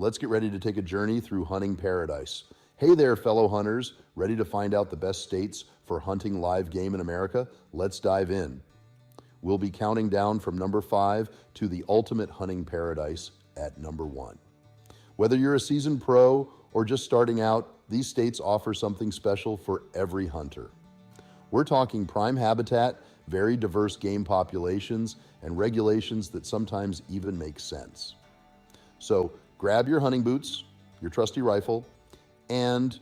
let's get ready to take a journey through hunting paradise. Hey there, fellow hunters, ready to find out the best states for hunting live game in America? Let's dive in. We'll be counting down from number 5 to the ultimate hunting paradise at number 1. Whether you're a seasoned pro or just starting out, these states offer something special for every hunter. We're talking prime habitat, very diverse game populations, and regulations that sometimes even make sense. So grab your hunting boots, your trusty rifle, and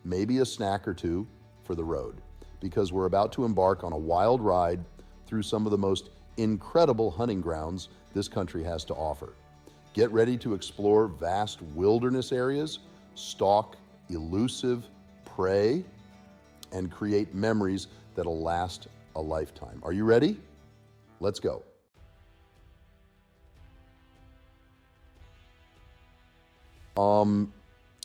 maybe a snack or two for the road, because we're about to embark on a wild ride through some of the most incredible hunting grounds this country has to offer. Get ready to explore vast wilderness areas, stalk elusive prey, and create memories that'll last a lifetime. Are you ready? Let's go.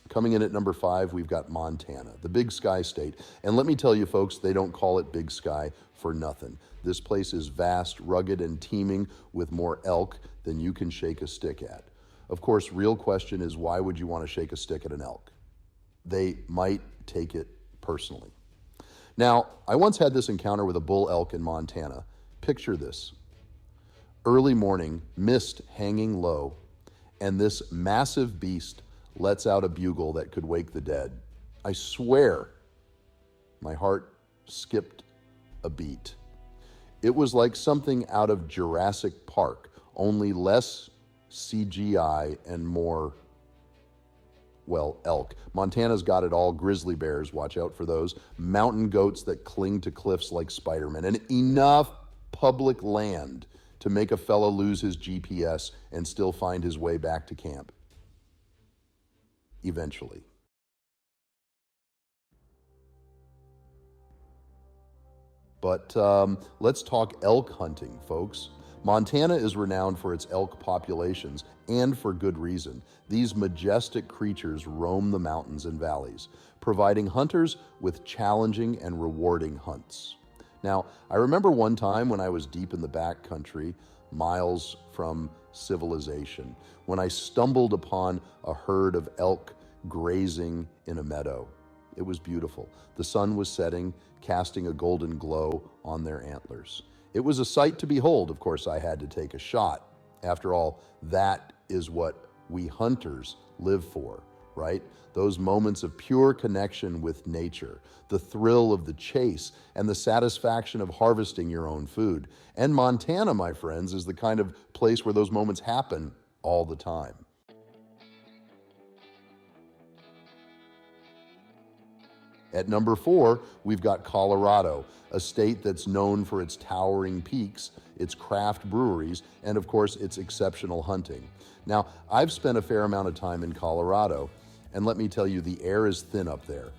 Coming in at number 5, we've got Montana, the Big Sky state. And let me tell you folks, they don't call it Big Sky for nothing. This place is vast, rugged, and teeming with more elk than you can shake a stick at. Of course, real question is, why would you want to shake a stick at an elk? They might take it personally. Now, I once had this encounter with a bull elk in Montana. Picture this. Early morning, mist hanging low, and this massive beast lets out a bugle that could wake the dead. I swear, my heart skipped a beat. It was like something out of Jurassic Park, only less CGI and more, well, elk. Montana's got it all. Grizzly bears, watch out for those. Mountain goats that cling to cliffs like Spider-Man. And enough public land to make a fellow lose his GPS and still find his way back to camp. Eventually. But let's talk elk hunting, folks. Montana is renowned for its elk populations, and for good reason. These majestic creatures roam the mountains and valleys, providing hunters with challenging and rewarding hunts. Now, I remember one time when I was deep in the backcountry, miles from civilization, when I stumbled upon a herd of elk grazing in a meadow. It was beautiful. The sun was setting, casting a golden glow on their antlers. It was a sight to behold. Of course, I had to take a shot. After all, that is what we hunters live for, right? Those moments of pure connection with nature, the thrill of the chase, and the satisfaction of harvesting your own food. And Montana, my friends, is the kind of place where those moments happen all the time. At number 4, we've got Colorado, a state that's known for its towering peaks, its craft breweries, and of course, its exceptional hunting. Now, I've spent a fair amount of time in Colorado, and let me tell you, the air is thin up there.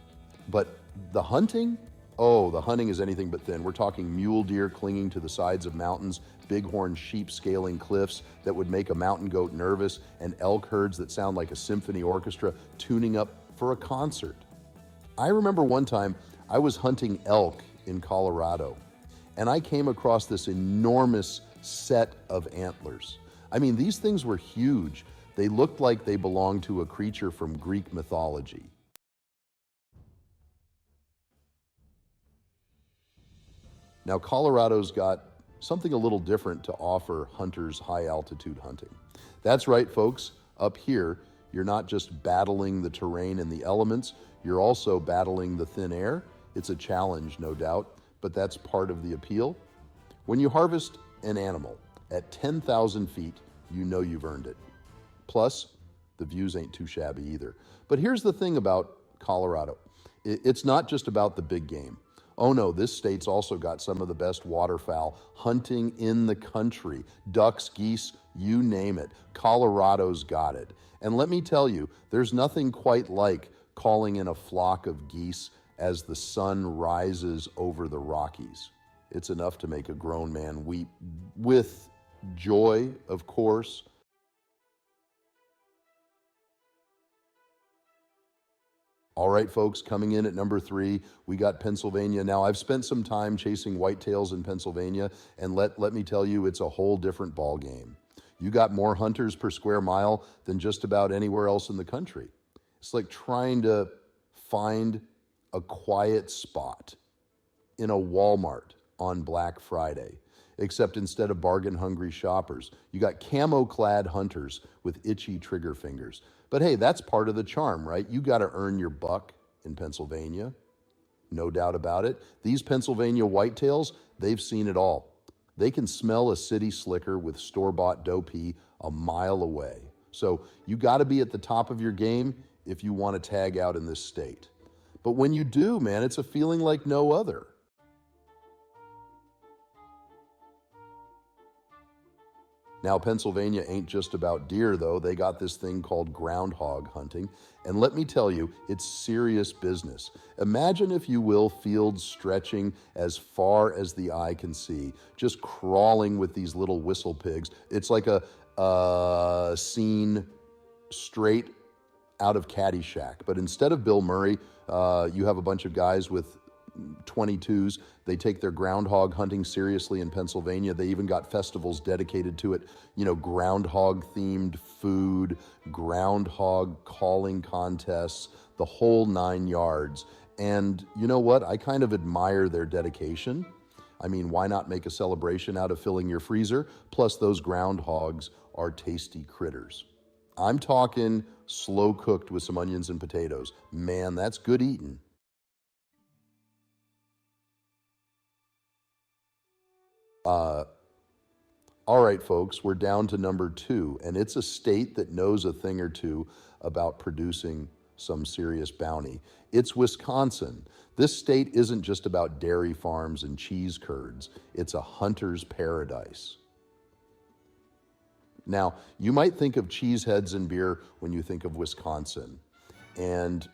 But the hunting? Oh, the hunting is anything but thin. We're talking mule deer clinging to the sides of mountains, bighorn sheep scaling cliffs that would make a mountain goat nervous, and elk herds that sound like a symphony orchestra tuning up for a concert. I remember one time I was hunting elk in Colorado, and I came across this enormous set of antlers. I mean, these things were huge. They looked like they belonged to a creature from Greek mythology. Now, Colorado's got something a little different to offer hunters high-altitude hunting. That's right, folks. Up here, you're not just battling the terrain and the elements, you're also battling the thin air. It's a challenge, no doubt, but that's part of the appeal. When you harvest an animal at 10,000 feet, you know you've earned it. Plus, the views ain't too shabby either. But here's the thing about Colorado. It's not just about the big game. Oh no, this state's also got some of the best waterfowl hunting in the country. Ducks, geese, you name it. Colorado's got it. And let me tell you, there's nothing quite like calling in a flock of geese as the sun rises over the Rockies. It's enough to make a grown man weep with joy, of course. All right, folks, coming in at number 3, we got Pennsylvania. Now, I've spent some time chasing whitetails in Pennsylvania, and let me tell you, it's a whole different ball game. You got more hunters per square mile than just about anywhere else in the country. It's like trying to find a quiet spot in a Walmart on Black Friday, except instead of bargain-hungry shoppers, you got camo-clad hunters with itchy trigger fingers. But hey, that's part of the charm, right? You got to earn your buck in Pennsylvania, no doubt about it. These Pennsylvania whitetails, they've seen it all. They can smell a city slicker with store-bought doe pee a mile away. So you got to be at the top of your game if you want to tag out in this state. But when you do, man, it's a feeling like no other. Now, Pennsylvania ain't just about deer, though. They got this thing called groundhog hunting. And let me tell you, it's serious business. Imagine, if you will, fields stretching as far as the eye can see, just crawling with these little whistle pigs. It's like a scene straight out of Caddyshack. But instead of Bill Murray, you have a bunch of guys with 22s. They take their groundhog hunting seriously in Pennsylvania. They even got festivals dedicated to it, you know, groundhog themed food, groundhog calling contests, the whole 9 yards. And you know what? I kind of admire their dedication. I mean, why not make a celebration out of filling your freezer? Plus, those groundhogs are tasty critters. I'm talking slow cooked with some onions and potatoes. Man, that's good eating. All right, folks, we're down to number 2, and it's a state that knows a thing or two about producing some serious bounty. It's Wisconsin. This state isn't just about dairy farms and cheese curds. It's a hunter's paradise. Now, you might think of cheeseheads and beer when you think of Wisconsin, and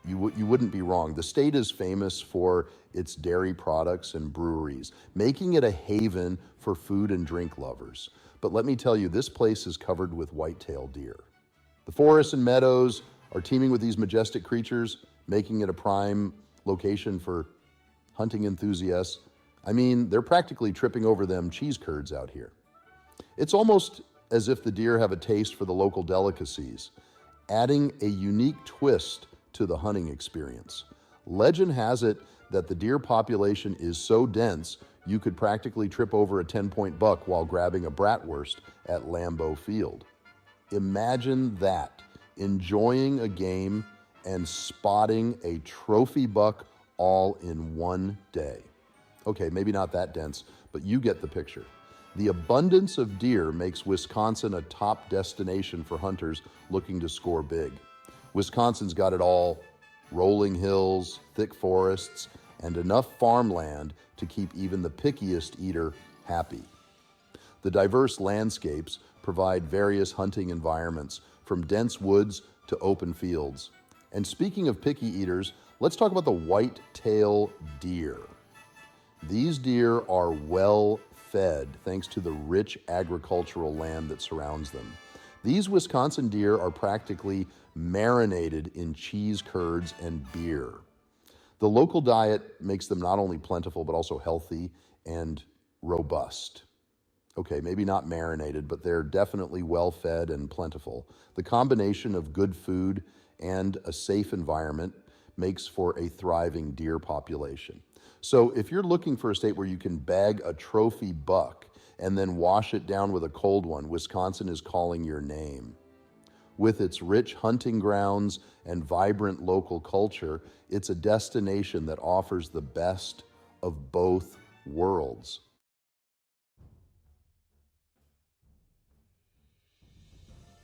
you wouldn't be wrong. The state is famous for its dairy products and breweries, making it a haven for food and drink lovers. But let me tell you, this place is covered with white-tailed deer. The forests and meadows are teeming with these majestic creatures, making it a prime location for hunting enthusiasts. I mean, they're practically tripping over them cheese curds out here. It's almost as if the deer have a taste for the local delicacies, adding a unique twist to the hunting experience. Legend has it that the deer population is so dense you could practically trip over a 10-point buck while grabbing a bratwurst at Lambeau Field. Imagine that, enjoying a game and spotting a trophy buck all in one day. Okay, maybe not that dense, but you get the picture. The abundance of deer makes Wisconsin a top destination for hunters looking to score big. Wisconsin's got it all: rolling hills, thick forests, and enough farmland to keep even the pickiest eater happy. The diverse landscapes provide various hunting environments, from dense woods to open fields. And speaking of picky eaters, let's talk about the white-tailed deer. These deer are well fed thanks to the rich agricultural land that surrounds them. These Wisconsin deer are practically marinated in cheese curds and beer. The local diet makes them not only plentiful, but also healthy and robust. Okay, maybe not marinated, but they're definitely well-fed and plentiful. The combination of good food and a safe environment makes for a thriving deer population. So if you're looking for a state where you can bag a trophy buck and then wash it down with a cold one, Wisconsin is calling your name. With its rich hunting grounds and vibrant local culture, it's a destination that offers the best of both worlds.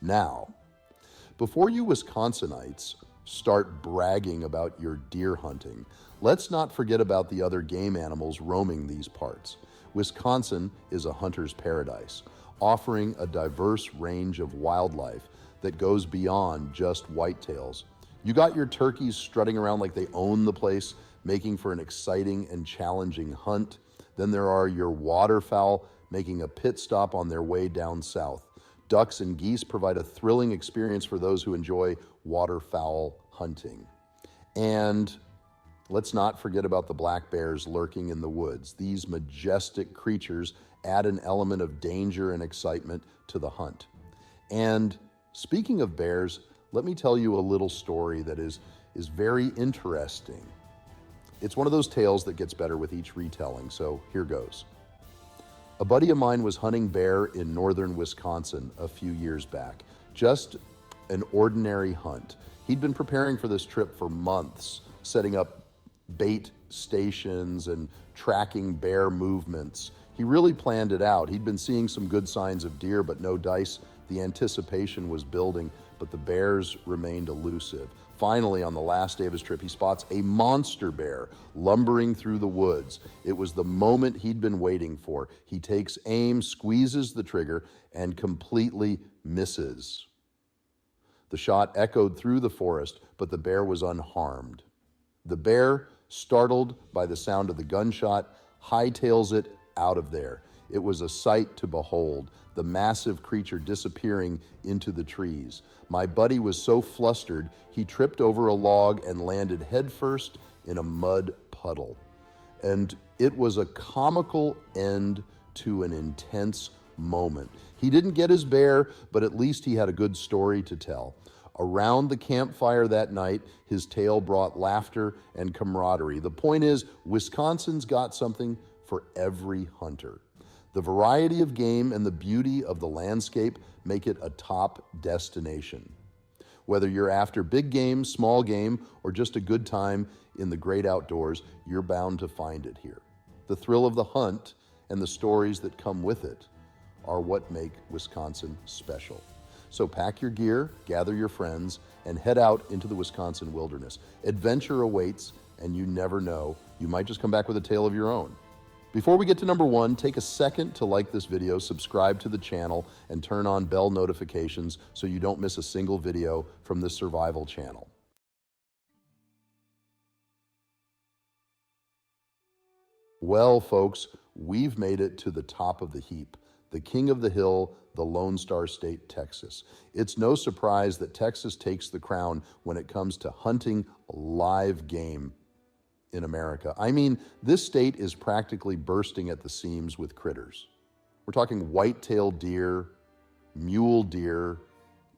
Now, before you Wisconsinites start bragging about your deer hunting, let's not forget about the other game animals roaming these parts. Wisconsin is a hunter's paradise, offering a diverse range of wildlife that goes beyond just whitetails. You got your turkeys strutting around like they own the place, making for an exciting and challenging hunt. Then there are your waterfowl making a pit stop on their way down south. Ducks and geese provide a thrilling experience for those who enjoy waterfowl hunting. And Let's not forget about the black bears lurking in the woods. These majestic creatures add an element of danger and excitement to the hunt. And speaking of bears, let me tell you a little story that is very interesting. It's one of those tales that gets better with each retelling, so here goes. A buddy of mine was hunting bear in northern Wisconsin a few years back. Just an ordinary hunt. He'd been preparing for this trip for months, setting up bait stations and tracking bear movements. He really planned it out. He'd been seeing some good signs of deer, but no dice. The anticipation was building, but the bears remained elusive. Finally, on the last day of his trip, he spots a monster bear lumbering through the woods. It was the moment he'd been waiting for. He takes aim, squeezes the trigger, and completely misses. The shot echoed through the forest, but the bear was unharmed. The bear, startled by the sound of the gunshot, hightails it out of there. It was a sight to behold, the massive creature disappearing into the trees. My buddy was so flustered, he tripped over a log and landed headfirst in a mud puddle. And it was a comical end to an intense moment. He didn't get his bear, but at least he had a good story to tell. Around the campfire that night, his tale brought laughter and camaraderie. The point is, Wisconsin's got something for every hunter. The variety of game and the beauty of the landscape make it a top destination. Whether you're after big game, small game, or just a good time in the great outdoors, you're bound to find it here. The thrill of the hunt and the stories that come with it are what make Wisconsin special. So pack your gear, gather your friends, and head out into the Wisconsin wilderness. Adventure awaits, and you never know, you might just come back with a tale of your own. Before we get to number one, take a second to like this video, subscribe to the channel, and turn on bell notifications so you don't miss a single video from this survival channel. Well, folks, we've made it to the top of the heap, the king of the hill, the Lone Star State, Texas. It's no surprise that Texas takes the crown when it comes to hunting live game in America. I mean, this state is practically bursting at the seams with critters. We're talking white-tailed deer, mule deer,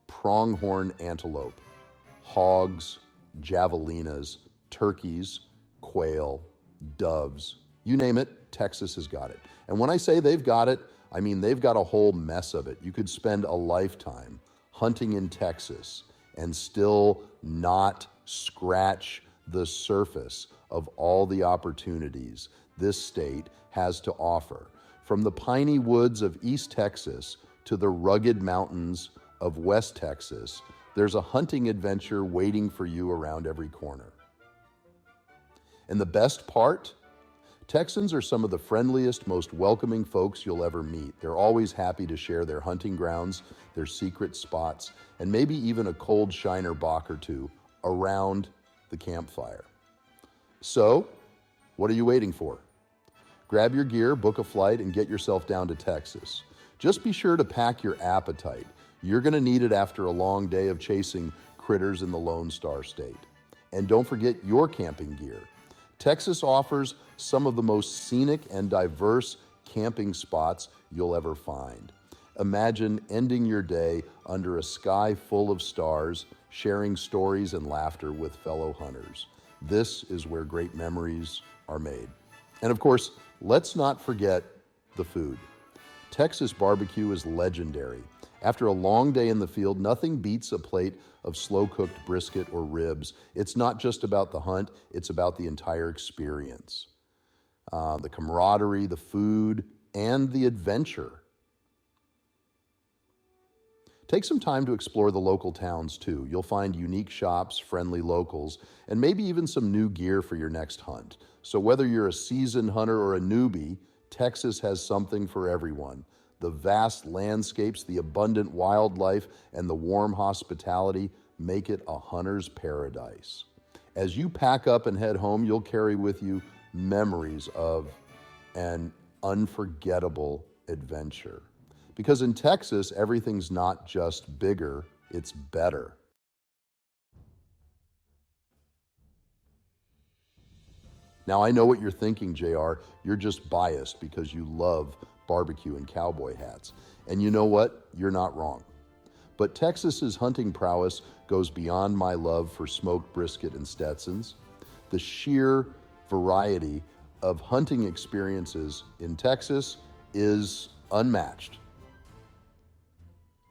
pronghorn antelope, hogs, javelinas, turkeys, quail, doves, you name it, Texas has got it. And when I say they've got it, I mean they've got a whole mess of it. You could spend a lifetime hunting in Texas and still not scratch the surface of all the opportunities this state has to offer. From the piney woods of East Texas to the rugged mountains of West Texas, there's a hunting adventure waiting for you around every corner. And the best part? Texans are some of the friendliest, most welcoming folks you'll ever meet. They're always happy to share their hunting grounds, their secret spots, and maybe even a cold Shiner Bock or two around the campfire. So, what are you waiting for? Grab your gear, book a flight, and get yourself down to Texas. Just be sure to pack your appetite. You're going to need it after a long day of chasing critters in the Lone Star State. And don't forget your camping gear. Texas offers some of the most scenic and diverse camping spots you'll ever find. Imagine ending your day under a sky full of stars, sharing stories and laughter with fellow hunters. This is where great memories are made. And of course, let's not forget the food. Texas barbecue is legendary. After a long day in the field, nothing beats a plate of slow-cooked brisket or ribs. It's not just about the hunt, it's about the entire experience. The camaraderie, the food, and the adventure. Take some time to explore the local towns too. You'll find unique shops, friendly locals, and maybe even some new gear for your next hunt. So whether you're a seasoned hunter or a newbie, Texas has something for everyone. The vast landscapes, the abundant wildlife, and the warm hospitality make it a hunter's paradise. As you pack up and head home, you'll carry with you memories of an unforgettable adventure. Because in Texas, everything's not just bigger, it's better. Now, I know what you're thinking, JR. You're just biased because you love barbecue and cowboy hats. And you know what? You're not wrong. But Texas's hunting prowess goes beyond my love for smoked brisket and Stetsons. The sheer variety of hunting experiences in Texas is unmatched.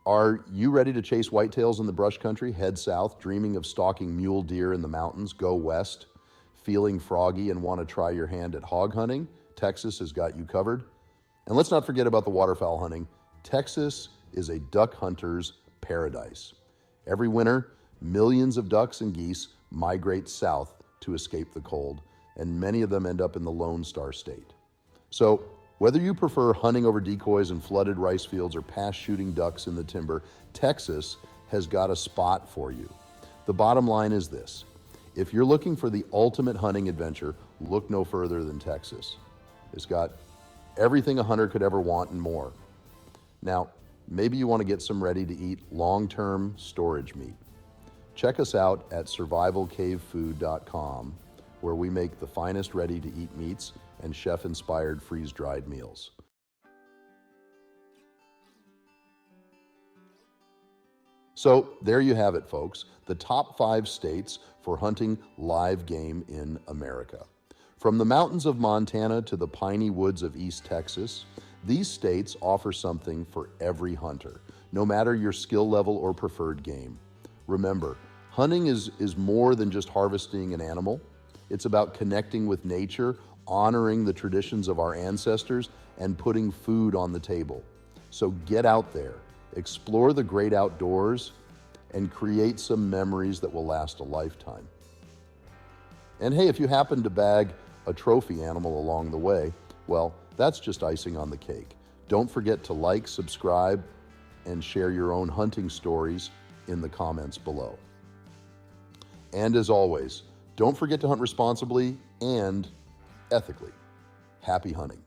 Are you ready to chase whitetails in the brush country? Head south, dreaming of stalking mule deer in the mountains? Go west, feeling froggy and want to try your hand at hog hunting? Texas has got you covered. And let's not forget about the waterfowl hunting. Texas is a duck hunter's paradise. Every winter, millions of ducks and geese migrate south to escape the cold, and many of them end up in the Lone Star State. So, whether you prefer hunting over decoys and flooded rice fields or past shooting ducks in the timber, Texas has got a spot for you. The bottom line is this: if you're looking for the ultimate hunting adventure, look no further than Texas. It's got everything a hunter could ever want and more. Now, maybe you want to get some ready-to-eat long-term storage meat. Check us out at survivalcavefood.com, where we make the finest ready-to-eat meats and chef-inspired freeze-dried meals. So there you have it, folks, the top 5 states for hunting live game in America. From the mountains of Montana to the piney woods of East Texas, these states offer something for every hunter, no matter your skill level or preferred game. Remember, hunting is more than just harvesting an animal. It's about connecting with nature, honoring the traditions of our ancestors, and putting food on the table. So get out there, explore the great outdoors, and create some memories that will last a lifetime. And hey, if you happen to bag a trophy animal along the way, well, that's just icing on the cake. Don't forget to like, subscribe, and share your own hunting stories in the comments below. And as always, don't forget to hunt responsibly and ethically. Happy hunting.